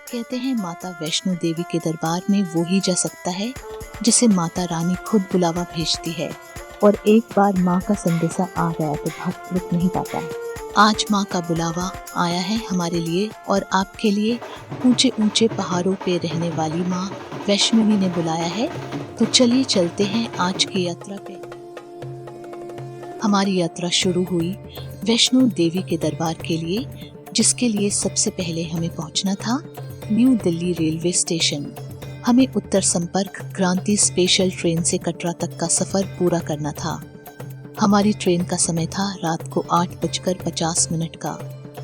कहते हैं माता वैष्णो देवी के दरबार में वो ही जा सकता है जिसे माता रानी खुद बुलावा भेजती है, और एक बार माँ का संदेशा आ गया तो भक्त रुक नहीं पाता है। आज माँ का बुलावा आया है हमारे लिए और आपके लिए। ऊंचे ऊंचे पहाड़ों पे रहने वाली माँ वैष्णवी ने बुलाया है, तो चलिए चलते हैं आज की यात्रा पे। हमारी यात्रा शुरू हुई वैष्णो देवी के दरबार के लिए, जिसके लिए सबसे पहले हमें पहुंचना था न्यू दिल्ली रेलवे स्टेशन। हमें उत्तर संपर्क क्रांति स्पेशल ट्रेन से कटरा तक का सफर पूरा करना था। हमारी ट्रेन का समय था रात को 8:50 का।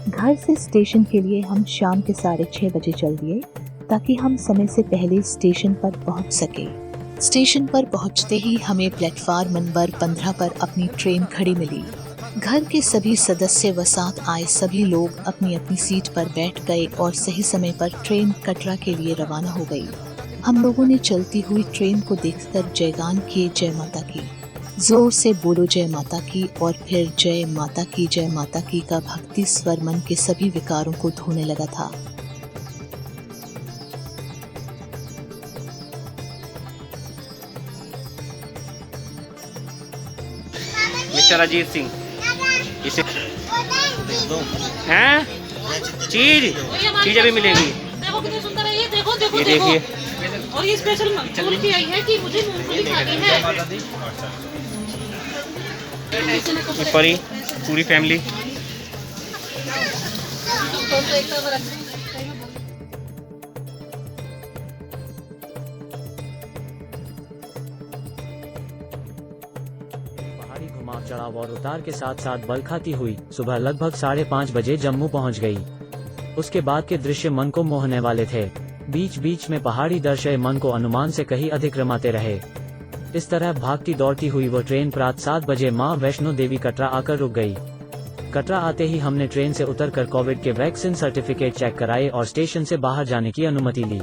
घर से स्टेशन के लिए हम शाम के 6:30 बजे चल दिए, ताकि हम समय से पहले स्टेशन पर पहुंच सके। स्टेशन पर पहुंचते ही हमें प्लेटफार्म नंबर 15 पर अपनी ट्रेन खड़ी मिली। घर के सभी सदस्य व साथ आए सभी लोग अपनी अपनी सीट पर बैठ गए और सही समय पर ट्रेन कटरा के लिए रवाना हो गई। हम लोगों ने चलती हुई ट्रेन को देखकर जयगान किए, जय माता की। जोर से बोलो जय माता की, और फिर जय माता की का भक्ति स्वर मन के सभी विकारों को धोने लगा था। मिस्टर अजीत सिंह, इसे हैं चीज अभी मिलेगी। देखो कितनी सुंदर है ये, देखो देखो ये देखो। देखिए, और ये स्पेशल बोल के आई है कि मुझे मूंगफली खानी है। परी पूरी फैमिली। घुमाव चढ़ाव और उतार के साथ साथ बल खाती हुई सुबह लगभग 5:30 बजे जम्मू पहुंच गई। उसके बाद के दृश्य मन को मोहने वाले थे। बीच बीच में पहाड़ी दृश्य मन को अनुमान से कहीं अधिक रमाते रहे। इस तरह भागती दौड़ती हुई वो ट्रेन प्रात 7 बजे मां वैष्णो देवी कटरा आकर रुक गई। कटरा आते ही हमने ट्रेन से उतरकर कोविड के वैक्सीन सर्टिफिकेट चेक कराए और स्टेशन से बाहर जाने की अनुमति ली।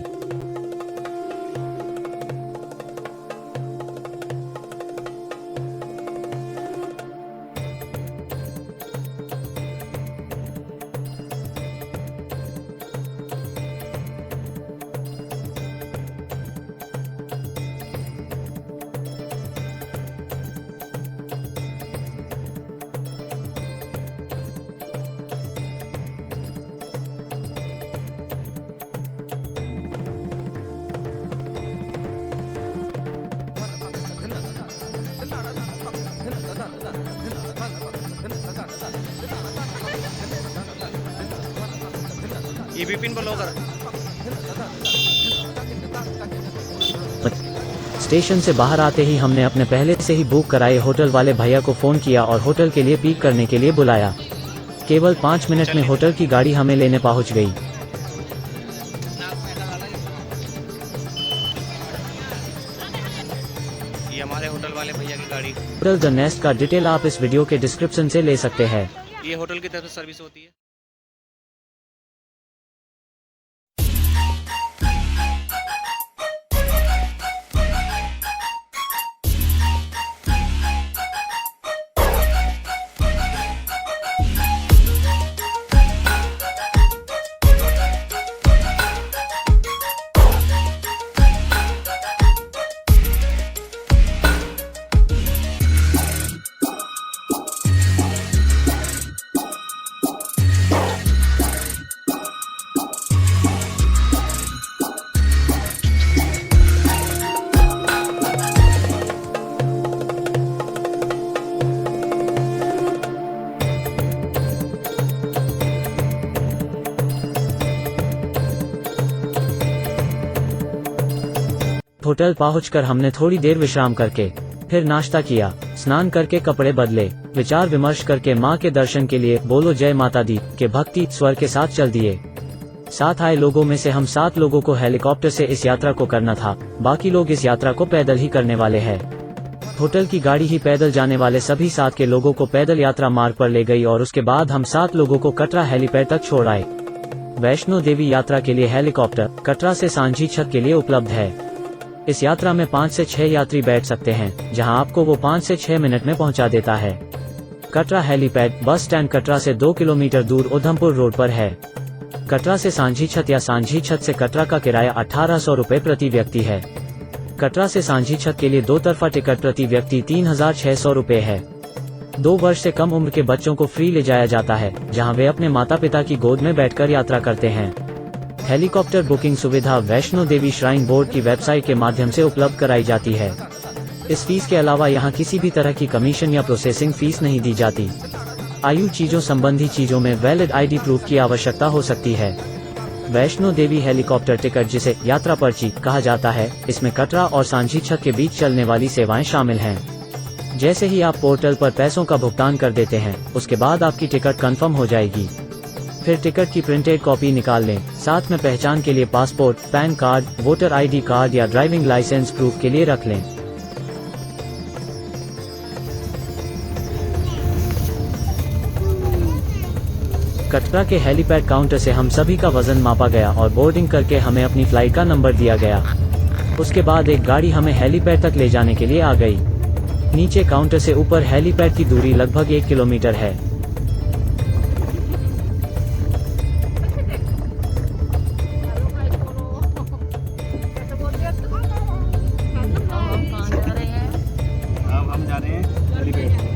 ये विपिन ब्लॉगर। स्टेशन से बाहर आते ही हमने अपने पहले से ही बुक कराए होटल वाले भैया को फोन किया और होटल के लिए पिक करने के लिए बुलाया। केवल 5 मिनट में होटल की गाड़ी हमें लेने पहुंच गई। ये हमारे होटल वाले भैया की गाड़ी। होटल द नेस्ट का डिटेल आप इस वीडियो के डिस्क्रिप्शन से ले सकते हैं। ये होटल की तरफ से सर्विस होती है। होटल पहुंचकर हमने थोड़ी देर विश्राम करके फिर नाश्ता किया, स्नान करके कपड़े बदले, विचार विमर्श करके मां के दर्शन के लिए बोलो जय माता दी के भक्ति स्वर के साथ चल दिए। साथ आए लोगों में से हम 7 लोगों को हेलीकॉप्टर से इस यात्रा को करना था, बाकी लोग इस यात्रा को पैदल ही करने वाले हैं। होटल की गाड़ी ही पैदल जाने वाले सभी 7 के लोगों को पैदल यात्रा मार्ग पर ले गई और उसके बाद हम 7 लोगों को कटरा हेलीपैड तक छोड़ आए। वैष्णो देवी यात्रा के लिए हेलीकॉप्टर कटरा से सांझी छत के लिए उपलब्ध है। इस यात्रा में 5 से 6 यात्री बैठ सकते हैं, जहां आपको वो 5 से 6 मिनट में पहुंचा देता है। Katra helipad bus stand Katra से 2 किलोमीटर दूर उधमपुर रोड पर है। कटरा से सांझी छत या सांझी छत से कटरा का किराया 1800 रुपए प्रति व्यक्ति है। कटरा से सांझी छत के लिए 2 तरफा टिकट प्रति व्यक्ति 3600 रुपए है। 2 वर्ष से कम उम्र के बच्चों को फ्री ले जाया जाता है, जहां वे अपने माता पिता की गोद में बैठकर यात्रा करते हैं। हेलीकॉप्टर बुकिंग सुविधा वैष्णो देवी श्राइन बोर्ड की वेबसाइट के माध्यम से उपलब्ध कराई जाती है। इस फीस के अलावा यहाँ किसी भी तरह की कमीशन या प्रोसेसिंग फीस नहीं दी जाती। आयु चीजों संबंधी चीजों में वैलिड आईडी प्रूफ की आवश्यकता हो सकती है। वैष्णो देवी हेलीकॉप्टर टिकट, जिसे यात्रा पर्ची कहा जाता है, इसमें कटरा और सांझी छत के बीच चलने वाली सेवाएं शामिल हैं। जैसे ही आप पोर्टल पर पैसों का भुगतान कर देते हैं, उसके बाद आपकी टिकट कंफर्म हो जाएगी। फिर टिकट की प्रिंटेड कॉपी निकाल लें। साथ में पहचान के लिए passport, pan card, voter ID card या ड्राइविंग लाइसेंस प्रूफ के लिए रख लें। कटरा के हेलीपैड काउंटर से हम सभी का वजन मापा गया और बोर्डिंग करके हमें अपनी फ्लाइट का नंबर दिया गया। उसके बाद एक गाड़ी हमें हेलीपैड तक ले जाने के लिए आ गई। नीचे काउंटर से ऊपर हेलीपैड की दूरी लगभग 1 किलोमीटर है। अब हम जा रहे हैं हेलीपैड।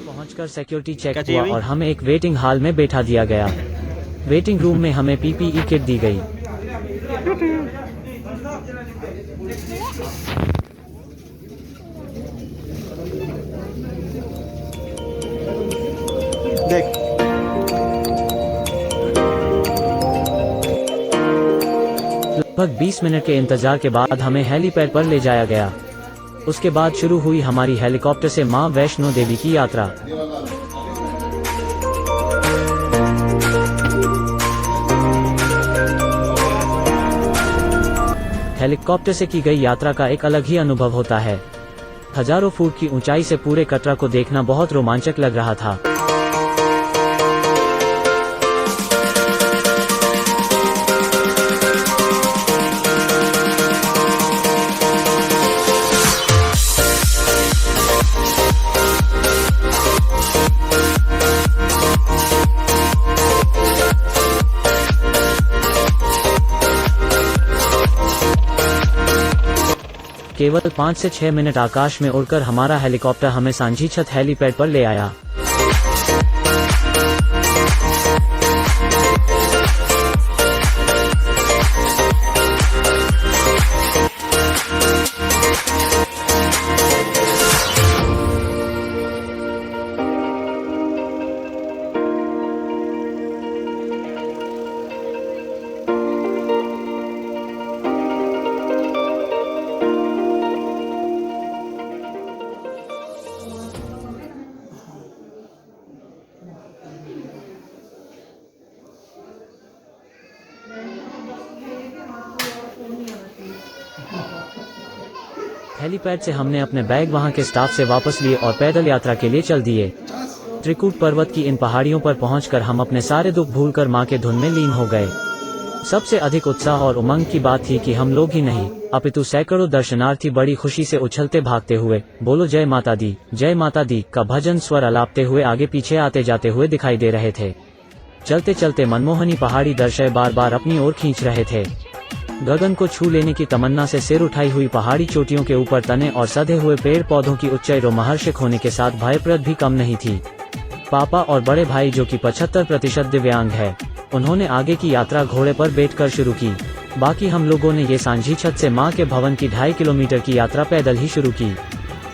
पहुंचकर सिक्योरिटी चेक हुआ और हमें एक वेटिंग हॉल में बैठा दिया गया। वेटिंग रूम में हमें पीपीई किट दी गई। देख लगभग 20 मिनट के इंतजार के बाद हमें हेलीपैड पर ले जाया गया। उसके बाद शुरू हुई हमारी हेलीकॉप्टर से मां वैष्णो देवी की यात्रा। हेलीकॉप्टर से की गई यात्रा का एक अलग ही अनुभव होता है। हजारों फुट की ऊंचाई से पूरे कटरा को देखना बहुत रोमांचक लग रहा था। केवल 5 से 6 मिनट आकाश में उड़कर हमारा हेलीकॉप्टर हमें सांझी छत हेलीपैड पर ले आया। हेलीपैड से हमने अपने बैग वहां के स्टाफ से वापस लिए और पैदल यात्रा के लिए चल दिए। त्रिकूट पर्वत की इन पहाड़ियों पर पहुंचकर हम अपने सारे दुख भूलकर मां के धुन में लीन हो गए। सबसे अधिक उत्साह और उमंग की बात थी कि हम लोग ही नहीं, अपितु सैकड़ों दर्शनार्थी बड़ी खुशी से उछलते भागते हुए बोलो जय माता दी का भजन स्वर अलापते हुए आगे पीछे आते जाते हुए दिखाई दे रहे थे। चलते चलते मनमोहनी पहाड़ी दृश्य बार बार अपनी ओर खींच रहे थे। गगन को छू लेने की तमन्ना से सिर उठाई हुई पहाड़ी चोटियों के ऊपर तने और सधे हुए पेड़ पौधों की ऊंचाई रोमहर्षक होने के साथ भयप्रद भी कम नहीं थी। पापा और बड़े भाई, जो कि 75% दिव्यांग है, उन्होंने आगे की यात्रा घोड़े पर बैठकर शुरू की। बाकी हम लोगों ने ये सांझी छत से माँ के भवन की 2.5 किलोमीटर की यात्रा पैदल ही शुरू की।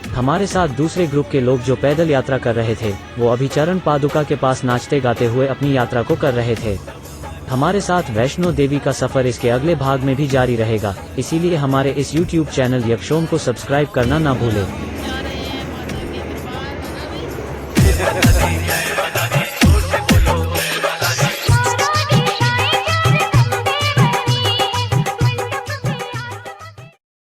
हमारे साथ दूसरे ग्रुप के लोग जो पैदल यात्रा कर रहे थे, वो अभी चरण पादुका के पास नाचते गाते हुए अपनी यात्रा को कर रहे थे। हमारे साथ वैष्णो देवी का सफर इसके अगले भाग में भी जारी रहेगा, इसीलिए हमारे इस YouTube चैनल यक्षोम को सब्सक्राइब करना ना भूलें।